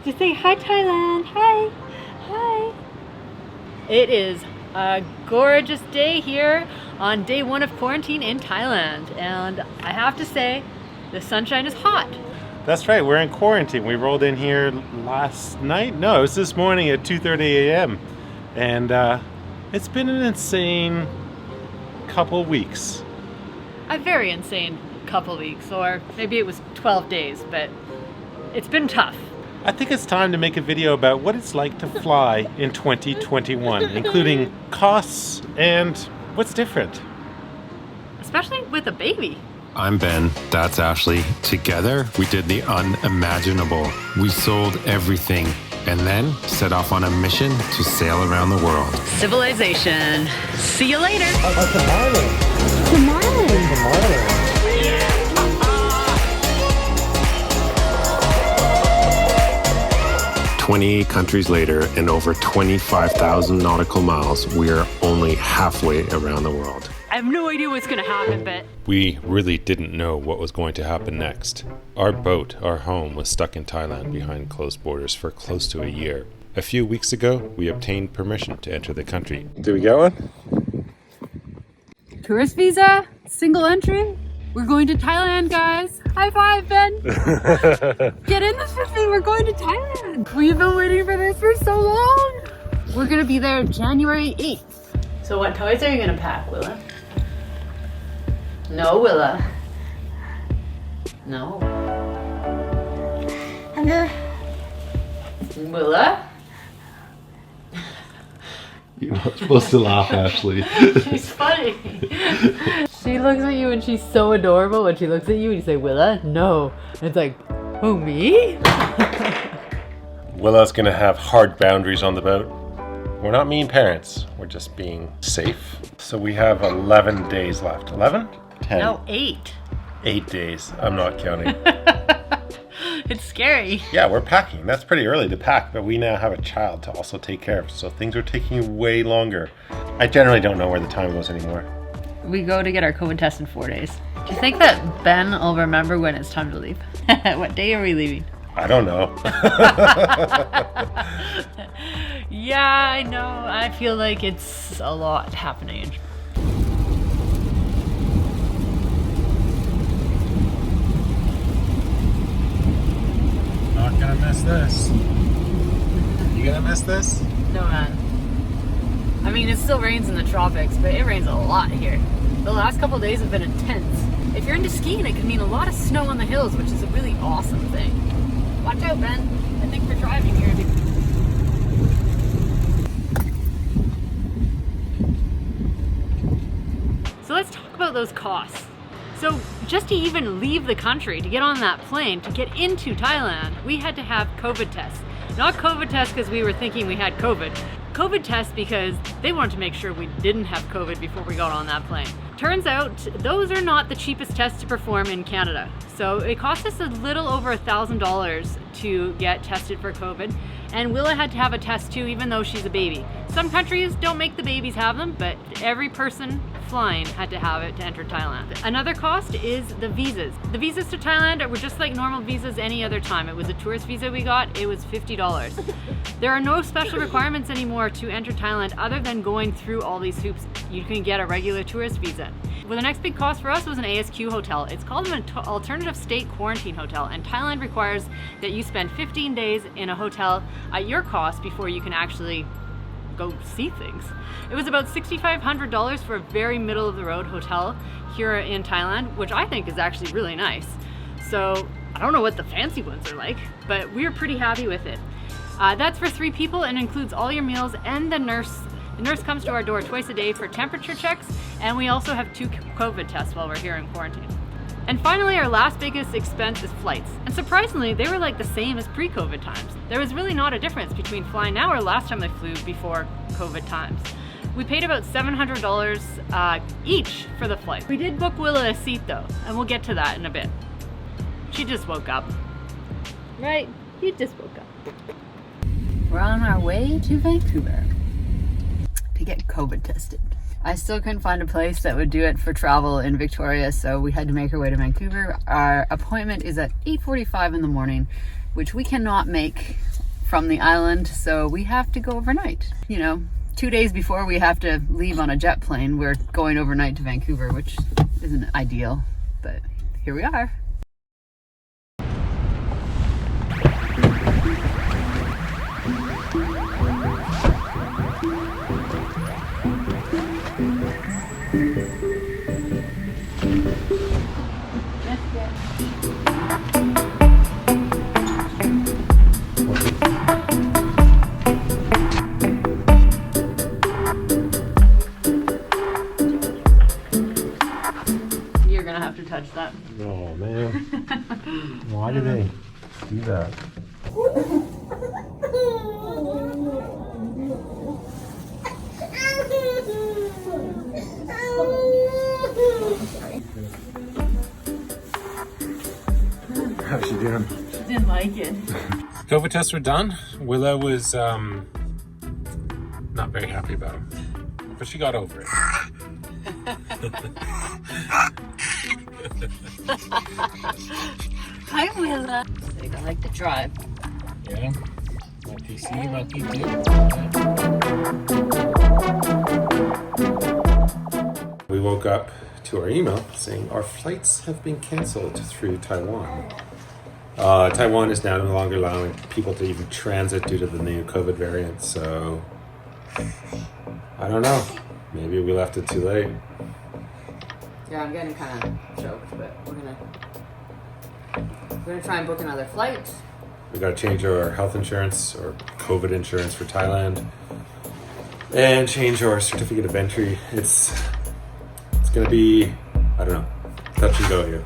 Just say hi, Thailand. Hi. Hi. It is a gorgeous day here on day 1 of quarantine in Thailand. And I have to say, the sunshine is hot. That's right, we're in quarantine. We rolled in here last night. No, it was this morning at 2:30 a.m. And it's been an insane couple weeks. A very insane couple weeks, or maybe it was 12 days, but it's been tough. I think it's time to make a video about what it's like to fly in 2021, including costs and what's different. Especially with a baby. I'm Ben, that's Ashley. Together, we did the unimaginable. We sold everything and then set off on a mission to sail around the world. Civilization. See you later. Oh, Tomorrow. 28 countries later and over 25,000 nautical miles, we are only halfway around the world. I have no idea what's going to happen, but We really didn't know what was going to happen next. Our boat, our home, was stuck in Thailand behind closed borders for close to a year. A few weeks ago, we obtained permission to enter the country. Did we get one? tourist visa, single entry. We're going to Thailand, guys. High five, Ben. Get in this with me. We're going to Thailand. We've been waiting for this for so long. We're going to be there January 8th. So what toys are you going to pack, Willa? No, Willa. No. Willa? You're not supposed to laugh, Ashley. She's funny. She looks at you and she's so adorable when she looks at you and you say, Willa, no. And it's like, oh, me? Willa's gonna have hard boundaries on the boat. We're not mean parents, we're just being safe. So we have 11 days left. 11? 10. No, 8. 8 days. I'm not counting. It's scary. Yeah, we're packing. That's pretty early to pack, but we now have a child to also take care of, so things are taking way longer. I generally don't know where the time goes anymore. We go to get our COVID test in 4 days. Do you think that Ben will remember when it's time to leave? What day are we leaving? I don't know. Yeah, I know. I feel like it's a lot happening. Not gonna miss this. You gonna miss this? No, man. I mean, it still rains in the tropics, but it rains a lot here. The last couple of days have been intense. If you're into skiing, it can mean a lot of snow on the hills, which is a really awesome thing. Watch out, Ben. I think we're driving here. So let's talk about those costs. So just to even leave the country, to get on that plane, to get into Thailand, we had to have COVID tests. Not COVID tests because we were thinking we had COVID. COVID tests because they wanted to make sure we didn't have COVID before we got on that plane. Turns out those are not the cheapest tests to perform in Canada. So it cost us a little over $1,000 to get tested for COVID. And Willa had to have a test too, even though she's a baby. Some countries don't make the babies have them, but every person flying had to have it to enter Thailand. Another cost is the visas. The visas to Thailand were just like normal visas any other time. It was a tourist visa we got, it was $50. There are no special requirements anymore to enter Thailand other than going through all these hoops. You can get a regular tourist visa. Well, the next big cost for us was an ASQ hotel. It's called an alternative state quarantine hotel, and Thailand requires that you spend 15 days in a hotel at your cost before you can actually go see things. It was about $6,500 for a very middle of the road hotel here in Thailand, which I think is actually really nice. So I don't know what the fancy ones are like, but we were pretty happy with it. That's for 3 people and includes all your meals and the nurse. The nurse comes to our door twice a day for temperature checks, and we also have 2 COVID tests while we're here in quarantine. And finally, our last biggest expense is flights. And surprisingly, they were like the same as pre-COVID times. There was really not a difference between flying now or last time I flew before COVID times. We paid about $700 each for the flight. We did book Willa a seat though, and we'll get to that in a bit. She just woke up. Right, you just woke up. We're on our way to Vancouver to get COVID tested. I still couldn't find a place that would do it for travel in Victoria, so we had to make our way to Vancouver. Our appointment is at 8:45 in the morning, which we cannot make from the island, so we have to go overnight. You know, 2 days before we have to leave on a jet plane, we're going overnight to Vancouver, which isn't ideal, but here we are. You're gonna have to touch that. Oh man. Why do they do that? How's she doing? She didn't like it. COVID tests were done. Willa was not very happy about them, but she got over it. Hi, Willa. They don't like to drive. Yeah. Monkey see, monkey do. We woke up to our email saying our flights have been canceled through Taiwan. Taiwan is now no longer allowing people to even transit due to the new COVID variant, so I don't know. Maybe we left it too late. Yeah, I'm getting kind of choked, but we're gonna try and book another flight. We gotta change our health insurance or COVID insurance for Thailand, and change our certificate of entry. It's gonna be, I don't know, touch and go here.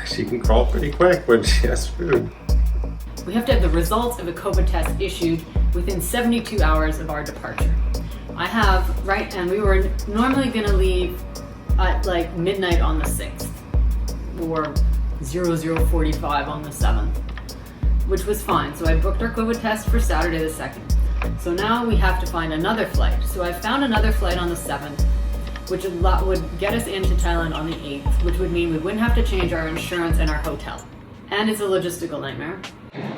She can crawl pretty quick when she has food. We have to have the results of a COVID test issued within 72 hours of our departure. I have, and we were normally gonna leave at like midnight on the 6th or 00:45 on the 7th, which was fine. So I booked our COVID test for Saturday the 2nd. So now we have to find another flight. So I found another flight on the 7th, which would get us into Thailand on the 8th, which would mean we wouldn't have to change our insurance and our hotel. And it's a logistical nightmare.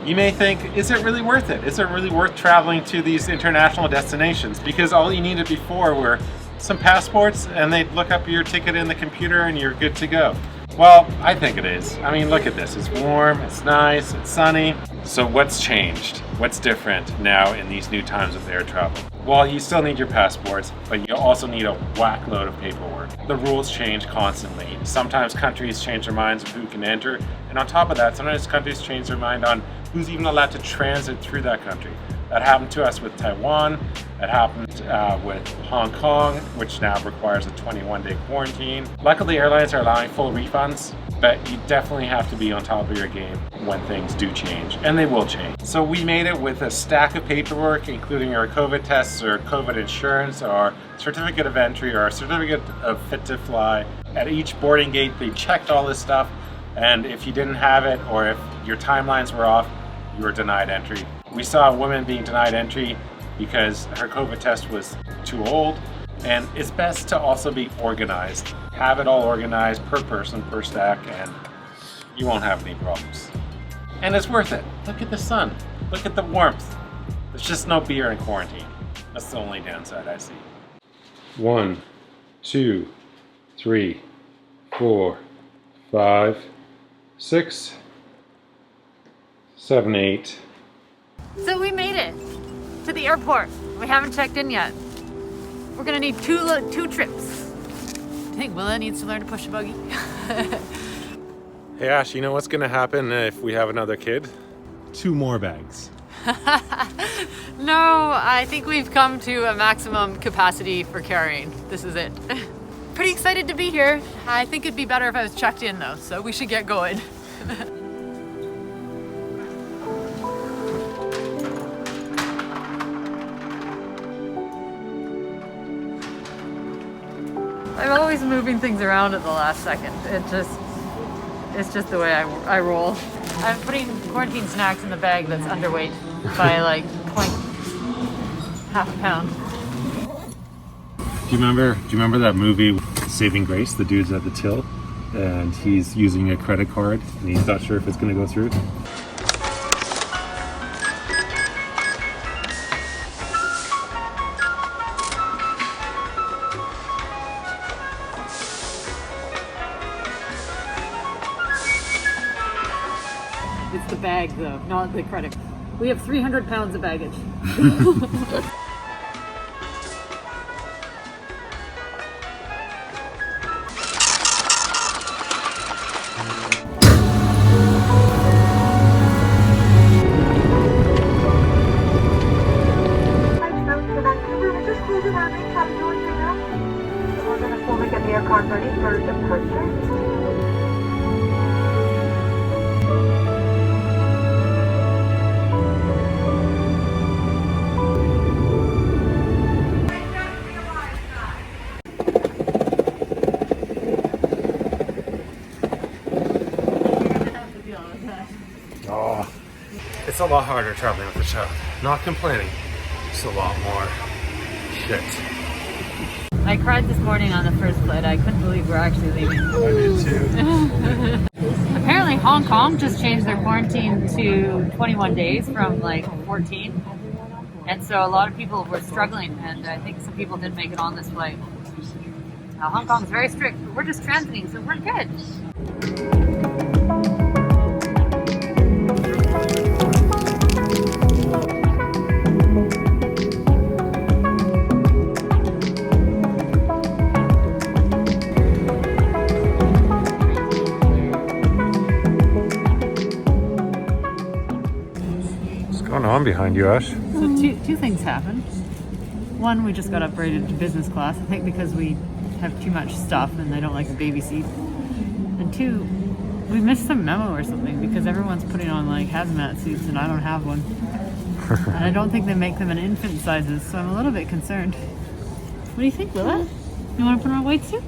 You may think, is it really worth it? Is it really worth traveling to these international destinations? Because all you needed before were some passports and they'd look up your ticket in the computer and you're good to go. Well, I think it is. I mean, look at this. It's warm, it's nice, it's sunny. So what's changed? What's different now in these new times of air travel? Well, you still need your passports, but you also need a whack load of paperwork. The rules change constantly. Sometimes countries change their minds of who can enter, and on top of that, sometimes countries change their mind on who's even allowed to transit through that country. That happened to us with Taiwan. That happened with Hong Kong, which now requires a 21-day quarantine. Luckily, airlines are allowing full refunds, but you definitely have to be on top of your game when things do change, and they will change. So we made it with a stack of paperwork, including our COVID tests, or COVID insurance, our certificate of entry, or our certificate of fit to fly. At each boarding gate, they checked all this stuff, and if you didn't have it, or if your timelines were off, you were denied entry. We saw a woman being denied entry because her COVID test was too old, and it's best to also be organized. Have it all organized per person, per stack, and you won't have any problems. And it's worth it. Look at the sun. Look at the warmth. There's just no beer in quarantine. That's the only downside I see. 1, 2, 3, 4, 5, 6, 7, 8. So we made it to the airport. We haven't checked in yet. We're gonna need two trips. I think Willa needs to learn to push a buggy. Hey Ash, you know what's gonna happen if we have another kid? 2 more bags. No, I think we've come to a maximum capacity for carrying. This is it. Pretty excited to be here. I think it'd be better if I was checked in though, so we should get going. I'm always moving things around at the last second. It's just the way I roll. I'm putting quarantine snacks in the bag that's underweight by like half a pound. Do you remember that movie saving grace. The dude's at the till, and he's using a credit card, and he's not sure if it's going to go through. It's the bag though, not the credit. We have 300 pounds of baggage. Vancouver, we're just closing our main cabin doors right now. So we're going to slowly get the aircraft ready for departure. Oh, it's a lot harder traveling with a child. Not complaining, just a lot more shit. I cried this morning on the first flight. I couldn't believe we're actually leaving. I did too. Apparently Hong Kong just changed their quarantine to 21 days from like 14. And so a lot of people were struggling, and I think some people didn't make it on this flight. Hong Kong's very strict, but we're just transiting, so we're good. What's going on behind you, Ash? So two things happened. One, we just got upgraded to business class, I think because we have too much stuff and they don't like the baby seat. And two, we missed some memo or something because everyone's putting on like hazmat suits and I don't have one. And I don't think they make them in infant sizes, so I'm a little bit concerned. What do you think, Willa? You want to put on a white suit?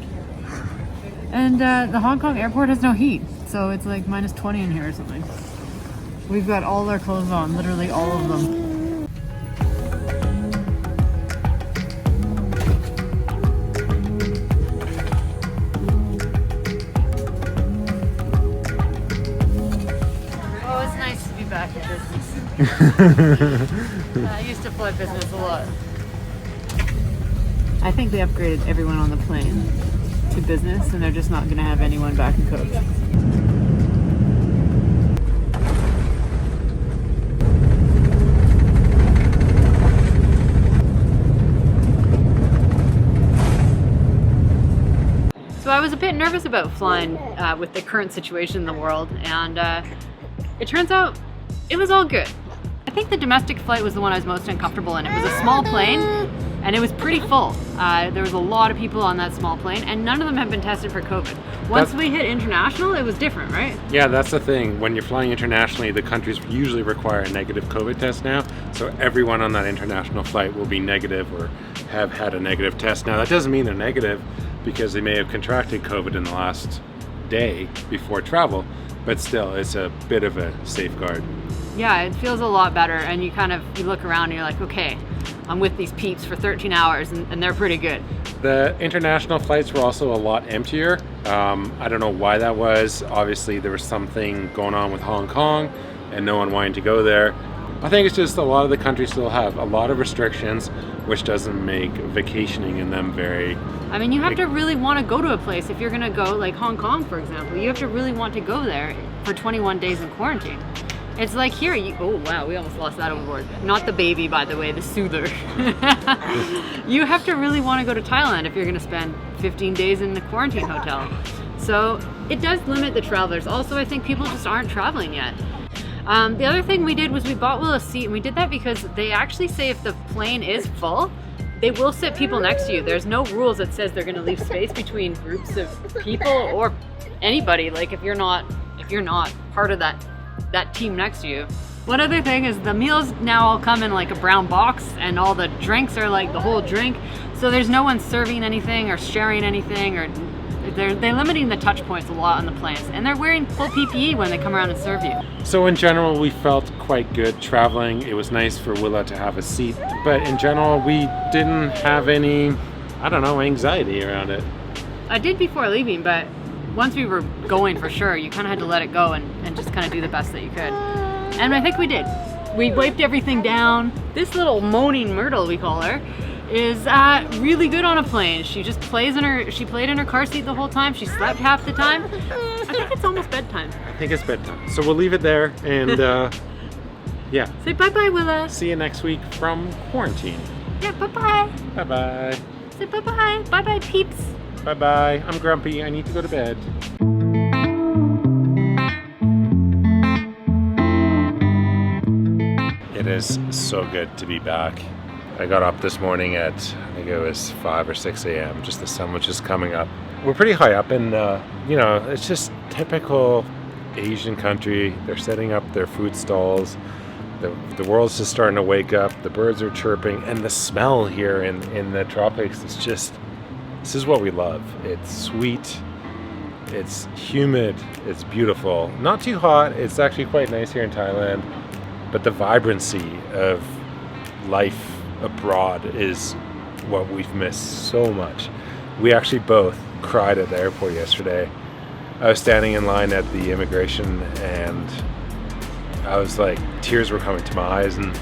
And the Hong Kong airport has no heat, so it's like minus 20 in here or something. We've got all our clothes on, literally all of them. Oh, it's nice to be back in business. I used to fly business a lot. I think they upgraded everyone on the plane to business, and they're just not going to have anyone back in coach. So I was a bit nervous about flying with the current situation in the world, and it turns out it was all good. I think the domestic flight was the one I was most uncomfortable in. It was a small plane, and it was pretty full. There was a lot of people on that small plane, and none of them had been tested for COVID. Once we hit international, it was different, right? Yeah, that's the thing. When you're flying internationally, the countries usually require a negative COVID test now. So everyone on that international flight will be negative or have had a negative test. Now, that doesn't mean they're negative because they may have contracted COVID in the last day before travel, but still, it's a bit of a safeguard. Yeah, it feels a lot better, and you look around and you're like, okay, I'm with these peeps for 13 hours, and they're pretty good. The international flights were also a lot emptier. I don't know why that was. Obviously, there was something going on with Hong Kong, and no one wanted to go there. I think it's just a lot of the countries still have a lot of restrictions, which doesn't make vacationing in them very... I mean, you have to really want to go to a place. If you're going to go, like Hong Kong, for example, you have to really want to go there for 21 days in quarantine. It's like here, oh wow, we almost lost that overboard. Not the baby, by the way, the soother. You have to really want to go to Thailand if you're going to spend 15 days in the quarantine hotel. So it does limit the travelers. Also, I think people just aren't traveling yet. The other thing we did was we bought Willa a seat, and we did that because they actually say if the plane is full, they will sit people next to you. There's no rules that says they're going to leave space between groups of people or anybody. Like if you're not part of that team next to you. One other thing is the meals now all come in like a brown box, and all the drinks are like the whole drink. So there's no one serving anything or sharing anything, or they're limiting the touch points a lot on the planes, and they're wearing full PPE when they come around and serve you. So in general, we felt quite good traveling. It was nice for Willa to have a seat, but in general, we didn't have any, I don't know, anxiety around it. I did before leaving, but once we were going for sure, you kind of had to let it go and just kind of do the best that you could. And I think we did. We wiped everything down. This little moaning Myrtle, we call her, is really good on a plane. She just plays she played in her car seat the whole time. She slept half the time. I think it's almost bedtime. I think it's bedtime. So we'll leave it there and yeah. Say bye-bye, Willa. See you next week from quarantine. Yeah, bye-bye. Bye-bye. Say bye-bye. Bye-bye, peeps. Bye-bye. I'm grumpy. I need to go to bed. It is so good to be back. I got up this morning at, I think it was 5 or 6 a.m. Just the sun was just coming up. We're pretty high up and, you know, it's just typical Asian country. They're setting up their food stalls. The world's just starting to wake up. The birds are chirping and the smell here in the tropics is just, this is what we love. It's sweet, it's humid, it's beautiful. Not too hot, it's actually quite nice here in Thailand. But the vibrancy of life abroad is what we've missed so much. We actually both cried at the airport yesterday. I was standing in line at the immigration and I was like, tears were coming to my eyes, and